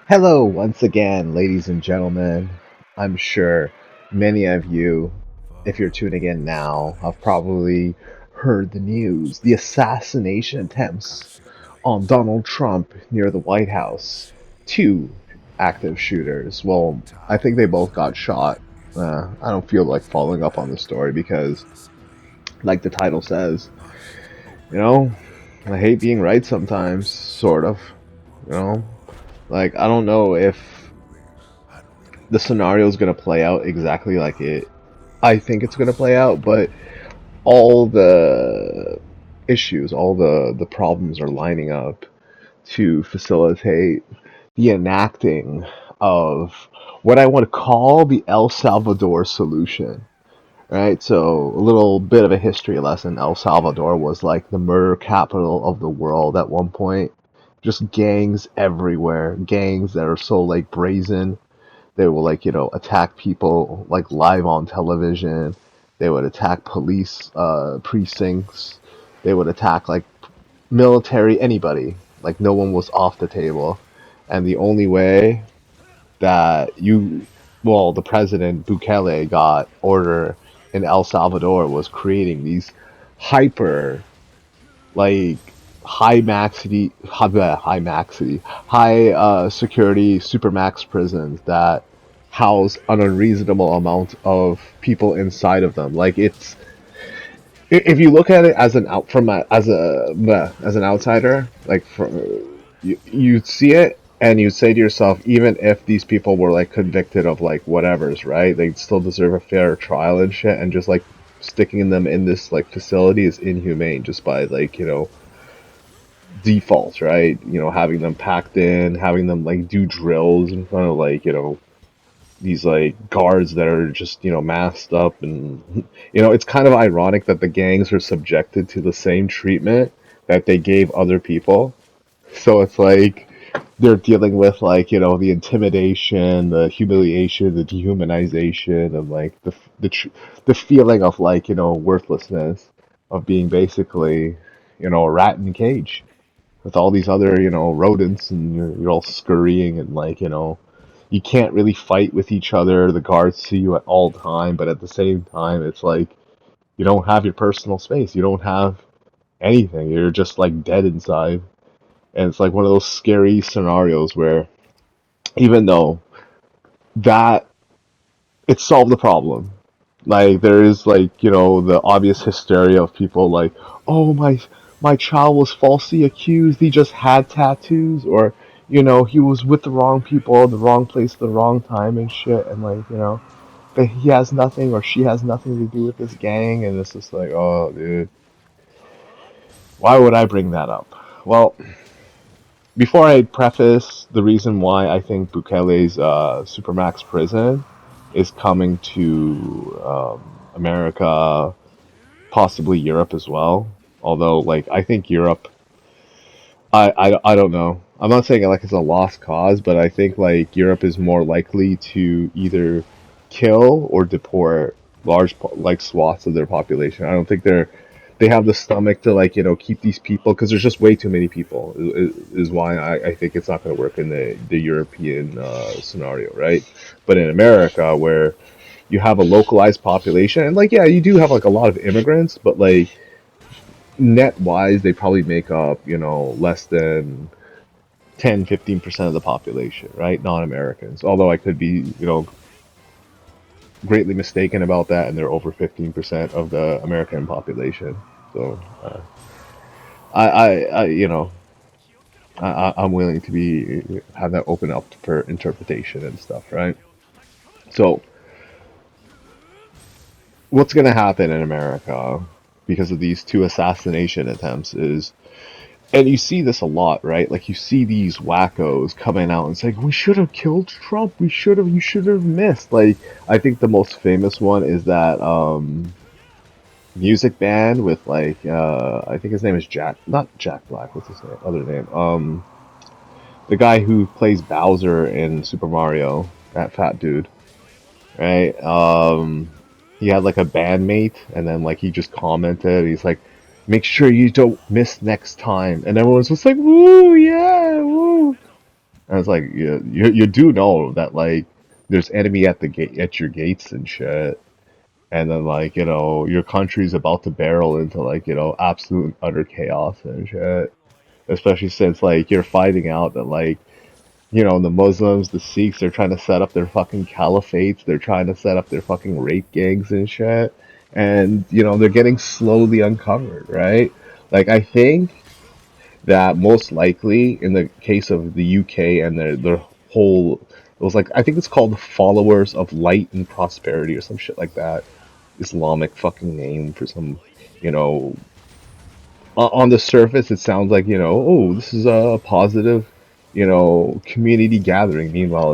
Hello, once again, ladies and gentlemen. I'm sure many of you, if you're tuning in now, have probably heard the news, the assassination attempts on Donald Trump near the White House. Two active shooters. Well, I think they both got shot. I don't feel like following up on the story because, like the title says, you know, I hate being right sometimes, sort of. You know, like I don't know if the scenario is going to play out exactly like it I think it's going to play out, but all the issues, all the problems are lining up to facilitate the enacting of what I want to call the El Salvador solution. Right, so a little bit of a history lesson. El Salvador was like the murder capital of the world at one point. Just gangs everywhere, gangs that are so like brazen. They will like, attack people like live on television. They would attack police precincts. They would attack like military, anybody. Like no one was off the table. And the only way that the president Bukele got order in El Salvador was creating these hyper like high security supermax prisons that house an unreasonable amount of people inside of them. Like if you look at it as an out from a, as an outsider, like from you see it and you say to yourself, even if these people were like convicted of like whatever's right, they still deserve a fair trial and shit, and just like sticking them in this like facility is inhumane just by like default, right? Having them packed in, having them like do drills in front of like, these like guards that are just, masked up and it's kind of ironic that the gangs are subjected to the same treatment that they gave other people. So it's like they're dealing with like, the intimidation, the humiliation, the dehumanization, and like the feeling of like, worthlessness of being basically, a rat in a cage with all these other, rodents, and you're all scurrying and like, you can't really fight with each other. The guards see you at all time, but at the same time, it's like you don't have your personal space. You don't have anything. You're just like dead inside. And it's like one of those scary scenarios where even though that it solved the problem, like there is like, the obvious hysteria of people like, oh my child was falsely accused. He just had tattoos, or he was with the wrong people, the wrong place, the wrong time and shit, and like but he has nothing or she has nothing to do with this gang, and it's just like, oh dude, why would I bring that up? Well, before I preface the reason why I think Bukele's Supermax prison is coming to America, possibly Europe as well. Although, like, I think Europe, I don't know. I'm not saying like it's a lost cause, but I think like Europe is more likely to either kill or deport like swaths of their population. I don't think they have the stomach to like keep these people, because there's just way too many people. Is why I think it's not going to work in the European scenario, right? But in America, where you have a localized population, and like yeah, you do have like a lot of immigrants, but like net wise, they probably make up less than 10-15% of the population, right? Non-Americans. Although I could be greatly mistaken about that, and they're over 15% of the American population. So I I'm willing to be have that open up for interpretation and stuff, right? So what's going to happen in America because of these two assassination attempts is, and you see this a lot, right? Like you see these wackos coming out and saying, "We should have killed Trump. You should have missed." Like I think the most famous one is that music band with like I think his name is Jack, not Jack Black. What's his name? Other name? The guy who plays Bowser in Super Mario, that fat dude, right? He had like a bandmate, and then like he just commented. He's like, "Make sure you don't miss next time," and everyone's just like, "Woo, yeah, woo!" And it's like you do know that like there's enemy at the gate at your gates and shit. And then like, your country's about to barrel into like, absolute and utter chaos and shit. Especially since like you're finding out that like, the Muslims, the Sikhs, they're trying to set up their fucking caliphates, they're trying to set up their fucking rape gangs and shit. And, they're getting slowly uncovered, right? Like I think that most likely in the case of the UK and their whole, it was like I think it's called the Followers of Light and Prosperity or some shit like that. Islamic fucking name for some, you know, on the surface it sounds like, oh, this is a positive, community gathering. Meanwhile,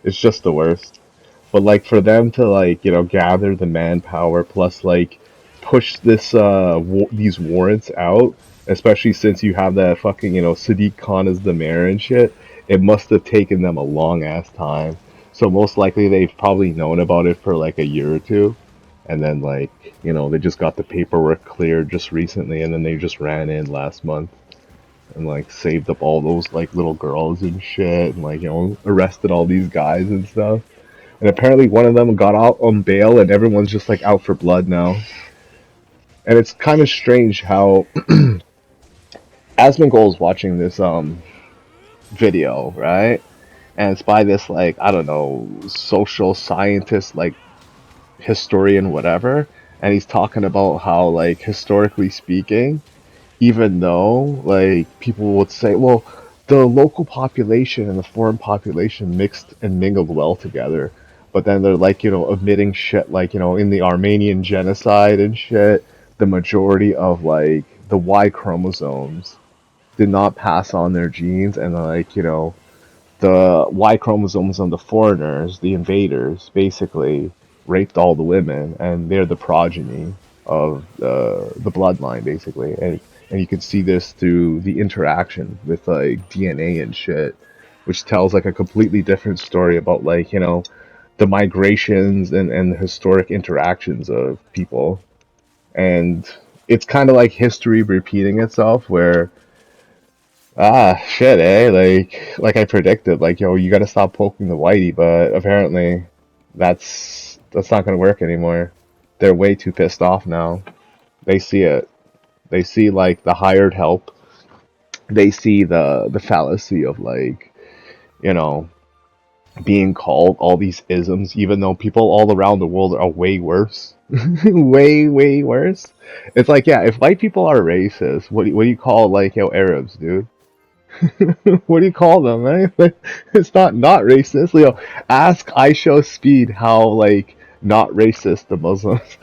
it's just the worst. But like for them to like, gather the manpower plus like push these warrants out, especially since you have that fucking, Sadiq Khan as the mayor and shit, it must have taken them a long ass time. So most likely they've probably known about it for like a year or two. And then like, they just got the paperwork cleared just recently and then they just ran in last month and like saved up all those like little girls and shit and like, arrested all these guys and stuff. And apparently one of them got out on bail and everyone's just like out for blood now. And it's kind of strange how Asmongold is watching this video, right? And it's by this like, I don't know, social scientist, like historian, whatever. And he's talking about how like historically speaking, even though like people would say, well, the local population and the foreign population mixed and mingled well together, but then they're like, omitting shit like, in the Armenian genocide and shit, the majority of like the Y chromosomes did not pass on their genes, and like, the Y chromosomes on the foreigners, the invaders, basically raped all the women, and they're the progeny of the bloodline, basically. And you can see this through the interaction with like DNA and shit, which tells like a completely different story about like the migrations and the historic interactions of people. And it's kind of like history repeating itself, where shit, eh? Like I predicted, like, yo, you gotta stop poking the whitey, but apparently that's not gonna work anymore. They're way too pissed off now. They see it. They see like the hired help. They see the fallacy of like, you know, being called all these isms, even though people all around the world are way worse. Way, way worse. It's like, yeah, if white people are racist, what do you call like, Arabs, dude? What do you call them, right? Like, it's not racist. Ask I Show Speed how like not racist the Muslims.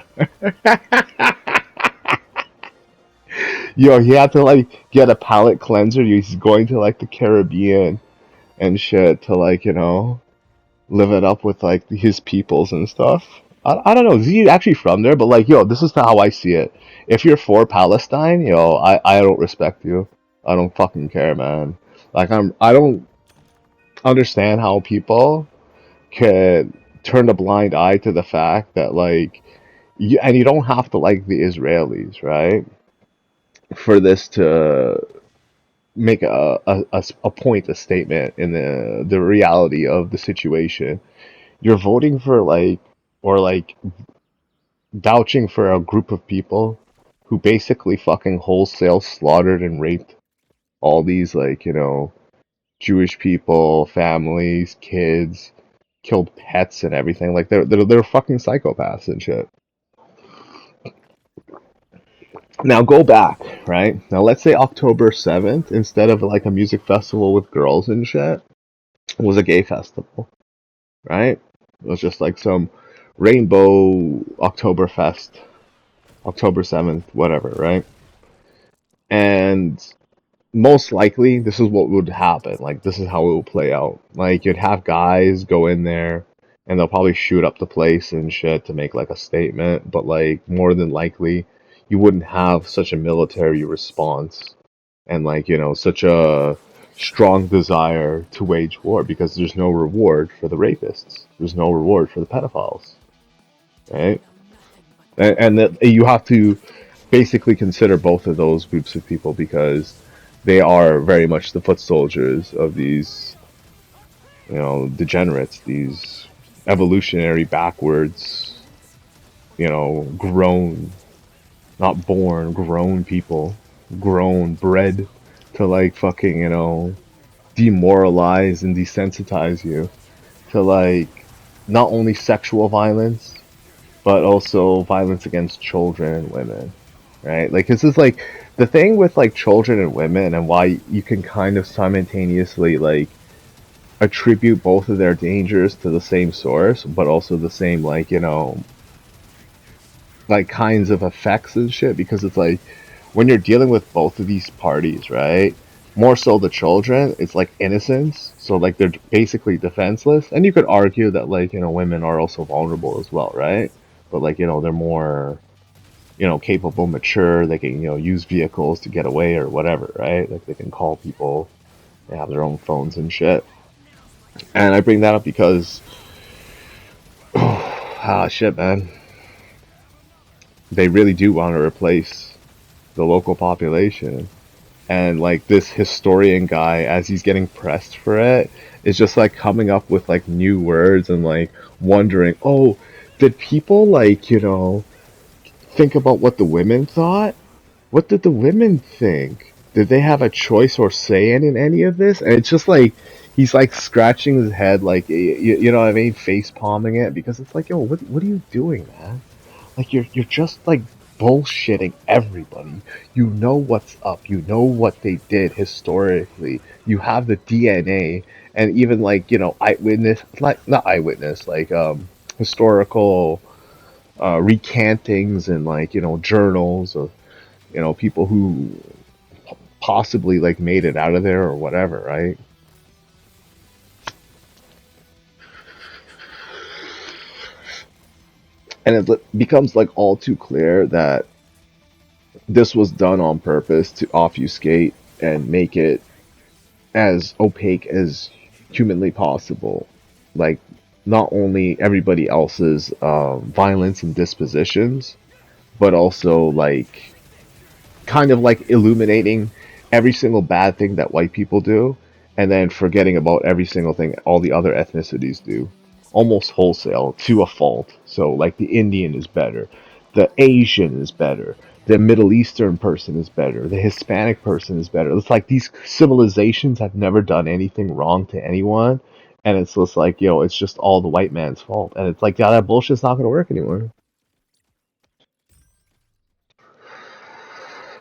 He had to like get a palate cleanser. He's going to like the Caribbean and shit to like live it up with like his peoples and stuff. I don't know. Is he actually from there? But like, this is how I see it. If you're for Palestine, I don't respect you. I don't fucking care, man. Like I don't understand how people could turn a blind eye to the fact that like and you don't have to like the Israelis, right? For this to make a point, a statement in the reality of the situation. You're voting for like or like vouching for a group of people who basically fucking wholesale slaughtered and raped all these like, Jewish people, families, kids, killed pets and everything. Like they're fucking psychopaths and shit. Now go back, right? Now let's say October 7th, instead of like a music festival with girls and shit, it was a gay festival, right? It was just like some rainbow Oktoberfest, October 7th, whatever, right? And most likely this is what would happen. Like this is how it will play out. Like you'd have guys go in there and they'll probably shoot up the place and shit to make like a statement, but like more than likely you wouldn't have such a military response and like, such a strong desire to wage war because there's no reward for the rapists. There's no reward for the pedophiles, right? And that you have to basically consider both of those groups of people because they are very much the foot soldiers of these. degenerates, these evolutionary backwards, grown, not born, grown people, grown, bred to like fucking, demoralize and desensitize you to like not only sexual violence, but also violence against children and women, right? Like this is like the thing with like children and women and why you can kind of simultaneously like attribute both of their dangers to the same source, but also the same like, like kinds of effects and shit because it's like when you're dealing with both of these parties, right? More so the children, it's like innocence, so like they're basically defenseless, and you could argue that like women are also vulnerable as well, right? But like they're more capable, mature. They can use vehicles to get away or whatever, right? Like they can call people. They have their own phones and shit. And I bring that up because shit, man, they really do want to replace the local population. And like this historian guy, as he's getting pressed for it, is just like coming up with like new words and like wondering, oh, did people like think about what the women thought? What did the women think? Did they have a choice or say in any of this? And it's just like he's like scratching his head, like you know what I mean, face palming it because it's like, yo, what are you doing, man? Like you're just like bullshitting everybody. You know what's up. You know what they did historically. You have the DNA and even like eyewitness, like not eyewitness, like historical recantings and like journals of people who possibly like made it out of there or whatever, right? And it becomes like all too clear that this was done on purpose to obfuscate and make it as opaque as humanly possible. Like, not only everybody else's violence and dispositions, but also like kind of like illuminating every single bad thing that white people do and then forgetting about every single thing all the other ethnicities do almost wholesale to a fault. So like the Indian is better, the Asian is better, the Middle Eastern person is better, the Hispanic person is better. It's like these civilizations have never done anything wrong to anyone, and it's just like it's just all the white man's fault, and it's like yeah, that bullshit's not gonna work anymore.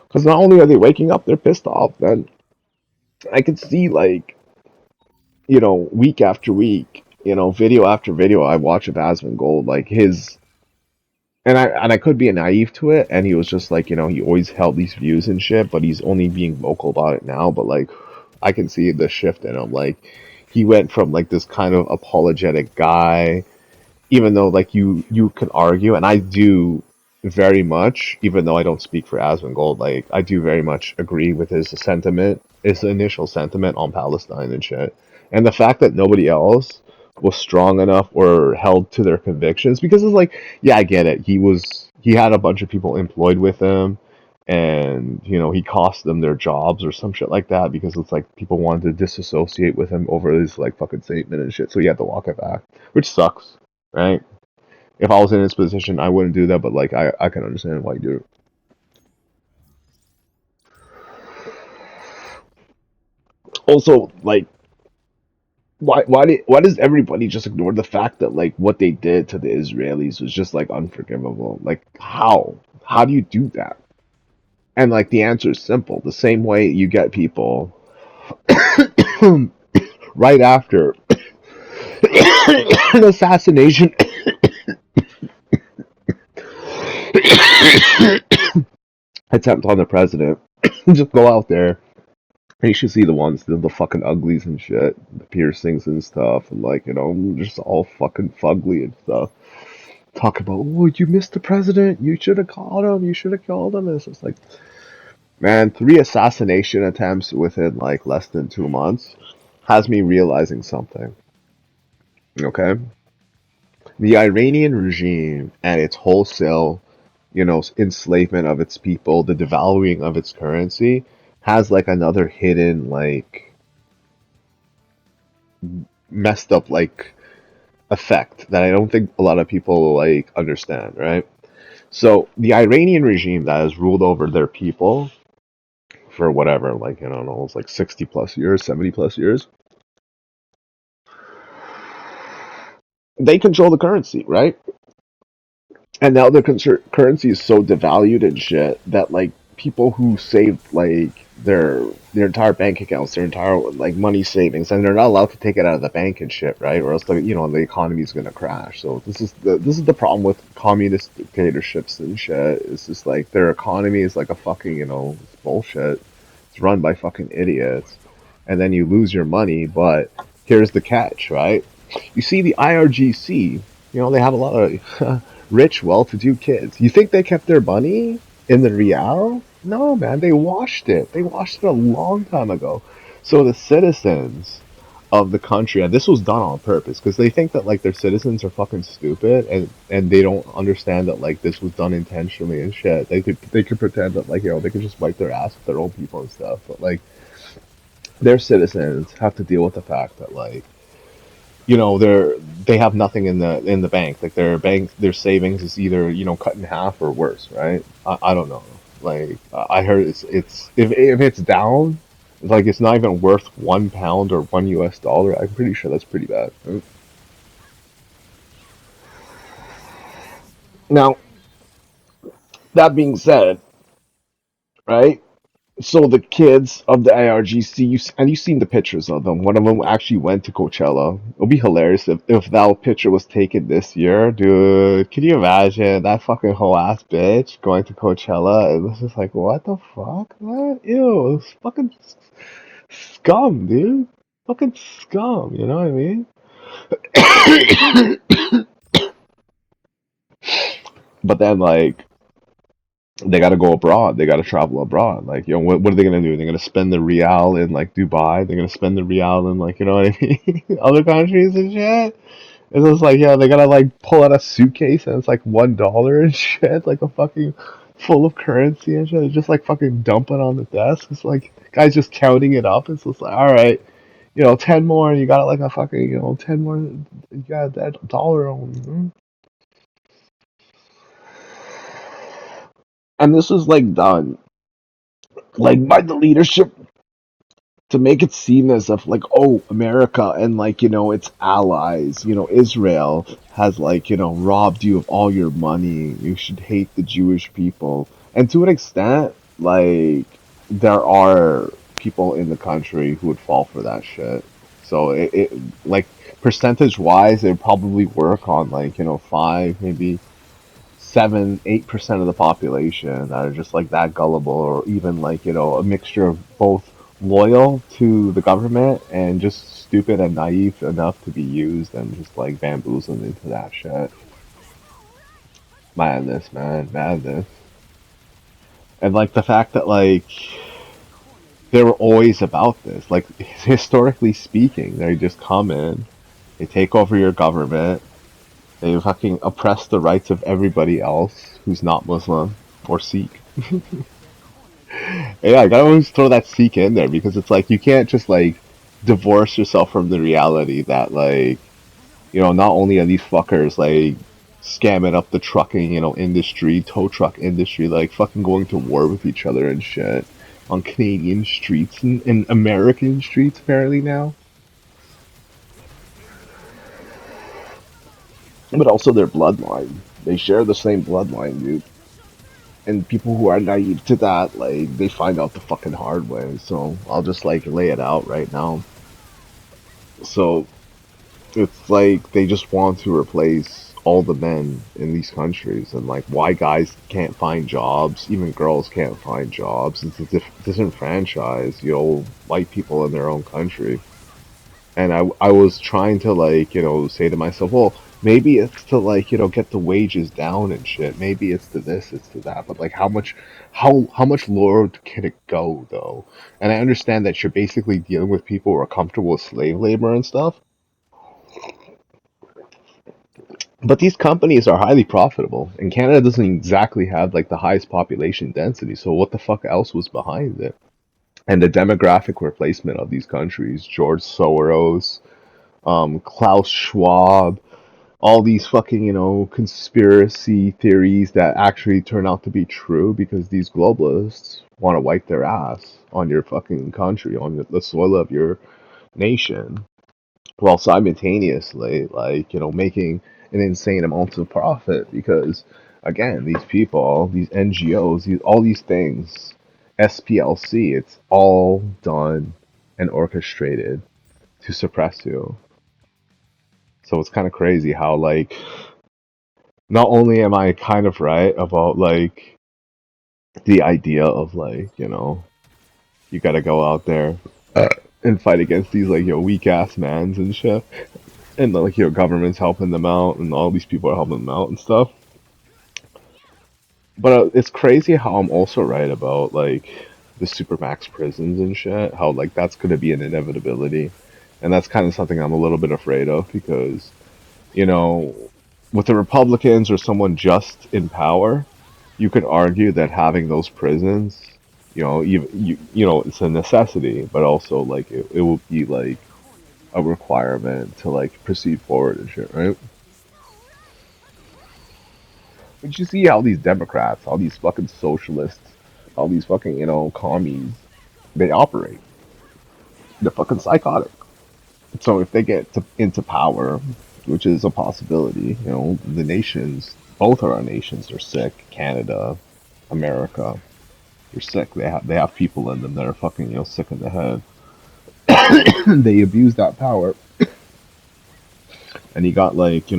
Because not only are they waking up, they're pissed off. Then I can see like week after week, video after video I watch of Asmongold, like his and I could be naive to it, and he was just like he always held these views and shit, but he's only being vocal about it now. But like I can see the shift in him. Like he went from like this kind of apologetic guy, even though like you could argue, and I do very much, even though I don't speak for Asmongold, like I do very much agree with his sentiment, his initial sentiment on Palestine and shit, and the fact that nobody else was strong enough or held to their convictions because it's like, yeah, I get it. He had a bunch of people employed with him, and he cost them their jobs or some shit like that because it's like people wanted to disassociate with him over his like fucking statement and shit, so he had to walk it back, which sucks, right? If I was in his position, I wouldn't do that, but like I can understand why you do it. Also, like why does everybody just ignore the fact that like what they did to the Israelis was just like unforgivable? Like how? How do you do that? And like the answer is simple. The same way you get people right after an assassination attempt on the president, just go out there. You should see the ones, the fucking uglies and shit, the piercings and stuff, and like, just all fucking fugly and stuff. Talk about, oh, you missed the president. You should have called him. You should have killed him. And it's just like, man, 3 assassination attempts within like less than 2 months has me realizing something. Okay, the Iranian regime and its wholesale, enslavement of its people, the devaluing of its currency, has like another hidden like messed up like effect that I don't think a lot of people like understand, right? So the Iranian regime that has ruled over their people for whatever, like I don't know, it's like 60 plus years, 70 plus years, they control the currency, right? And now the currency is so devalued and shit that like people who saved like their entire bank accounts, their entire like money savings, and they're not allowed to take it out of the bank and shit, right? Or else the economy is gonna crash. So this is the problem with communist dictatorships and shit. It's just like their economy is like a fucking it's bullshit. It's run by fucking idiots, and then you lose your money. But here's the catch, right? You see the IRGC, they have a lot of rich, well-to-do kids. You think they kept their money in the real? No, man, they washed it. They washed it a long time ago. So the citizens of the country, and this was done on purpose, because they think that like their citizens are fucking stupid, and they don't understand that like this was done intentionally and shit. They could pretend that like they could just wipe their ass with their own people and stuff, but like their citizens have to deal with the fact that like they have nothing in the bank. Like their savings is either cut in half or worse, right? I don't know. Like I heard it's if it's down, like it's not even worth £1 or $1. I'm pretty sure that's pretty bad. Right? Now that being said, right? So the kids of the IRGC, and you've seen the pictures of them. One of them actually went to Coachella. It'll be hilarious if that picture was taken this year, dude. Can you imagine that fucking whole ass bitch going to Coachella? It was just like, what the fuck, man? Ew, it's fucking scum, dude. Fucking scum. You know what I mean? But then like they got to go abroad. They got to travel abroad. Like, what are they gonna do? They're gonna spend the real in like Dubai. They're gonna spend the real in like, you know what I mean, other countries and shit. It's just like, they gotta like pull out a suitcase and it's like $1 and shit, like a fucking full of currency and shit. It's just like fucking dumping on the desk. It's like guys just counting it up. It's just like, all right, 10 more, and you got like a fucking, 10 more. You got that dollar on. And this is like done like by the leadership to make it seem as if like, oh, America and like its allies, Israel has like robbed you of all your money, you should hate the Jewish people. And to an extent, like, there are people in the country who would fall for that shit. So it like, percentage wise, it would probably work on like 5, maybe 7, 8% of the population that are just like that gullible, or even like a mixture of both loyal to the government and just stupid and naive enough to be used and just like bamboozled into that shit. Madness, man, madness. And like the fact that like they were always about this, like historically speaking, they just come in, they take over your government, they fucking oppress the rights of everybody else who's not Muslim or Sikh. Yeah, I gotta always throw that Sikh in there because it's like you can't just like divorce yourself from the reality that like not only are these fuckers like scamming up the trucking industry, tow truck industry, like fucking going to war with each other and shit on Canadian streets and American streets apparently now, but also their bloodline. They share the same bloodline, dude. And people who are naive to that, like, they find out the fucking hard way. So I'll just like lay it out right now. So it's like they just want to replace all the men in these countries, and like why guys can't find jobs, even girls can't find jobs. It's a disenfranchised, white people in their own country. And I was trying to like say to myself, well, maybe it's to like get the wages down and shit, maybe it's to this, it's to that, but like how much lower can it go though? And I understand that you're basically dealing with people who are comfortable with slave labor and stuff, but these companies are highly profitable, and Canada doesn't exactly have like the highest population density, so what the fuck else was behind it? And the demographic replacement of these countries, George Soros, Klaus Schwab, all these fucking, conspiracy theories that actually turn out to be true because these globalists want to wipe their ass on your fucking country, on the soil of your nation, while simultaneously, like, making an insane amount of profit because, again, these people, these NGOs, all these things, SPLC, it's all done and orchestrated to suppress you. So it's kind of crazy how, like, not only am I kind of right about, like, the idea of, like, you gotta go out there and fight against these, like, weak ass mans and shit. And, like, government's helping them out and all these people are helping them out and stuff. But it's crazy how I'm also right about, like, the supermax prisons and shit. How, like, that's gonna be an inevitability. And that's kind of something I'm a little bit afraid of because, you know, with the Republicans or someone just in power, you could argue that having those prisons, it's a necessity, but also like it will be like a requirement to like proceed forward and shit, right? But you see how these Democrats, all these fucking socialists, all these fucking commies, they operate. They're fucking psychotic. So if they get into power, which is a possibility, the nations, both of our nations are sick. Canada, America, they're sick. They have people in them that are fucking sick in the head. They abuse that power, and you got like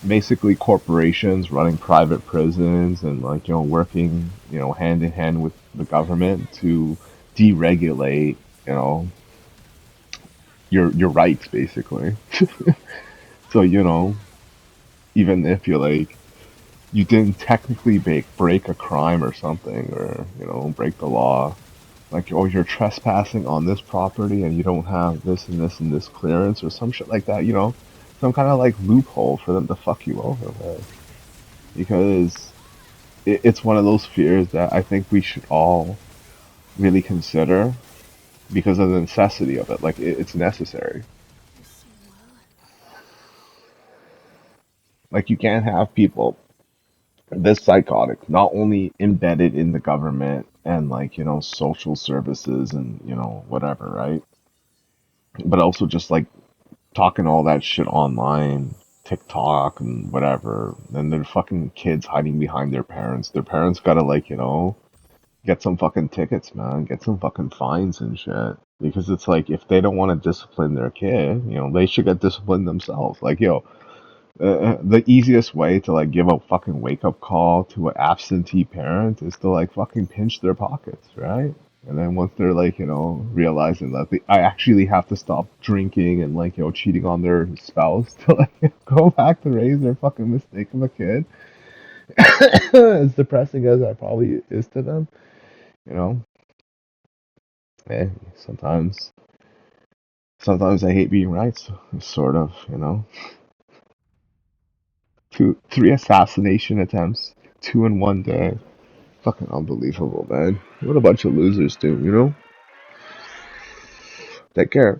basically corporations running private prisons and like working hand in hand with the government to deregulate your rights basically. So even if you're like you didn't technically break a crime or something or break the law, like, oh, you're trespassing on this property and you don't have this and this and this clearance or some shit like that, some kind of like loophole for them to fuck you over with. Because it's one of those fears that I think we should all really consider because of the necessity of it. Like, it's necessary. Like, you can't have people this psychotic, not only embedded in the government and like, social services and, whatever, right? But also just like talking all that shit online, TikTok and whatever, and their fucking kids hiding behind their parents. Their parents gotta like, get some fucking tickets, man, get some fucking fines and shit. Because it's like if they don't want to discipline their kid, they should get disciplined themselves. Like, the easiest way to like give a fucking wake up call to an absentee parent is to like fucking pinch their pockets, right? And then once they're like, realizing that I actually have to stop drinking and like, cheating on their spouse to like go back to raise their fucking mistake of a kid, as depressing as that probably is to them, you know, eh, sometimes, sometimes I hate being right, so, sort of, 3 assassination attempts, 2 in 1 day. Fucking unbelievable, man. What a bunch of losers do, Take care.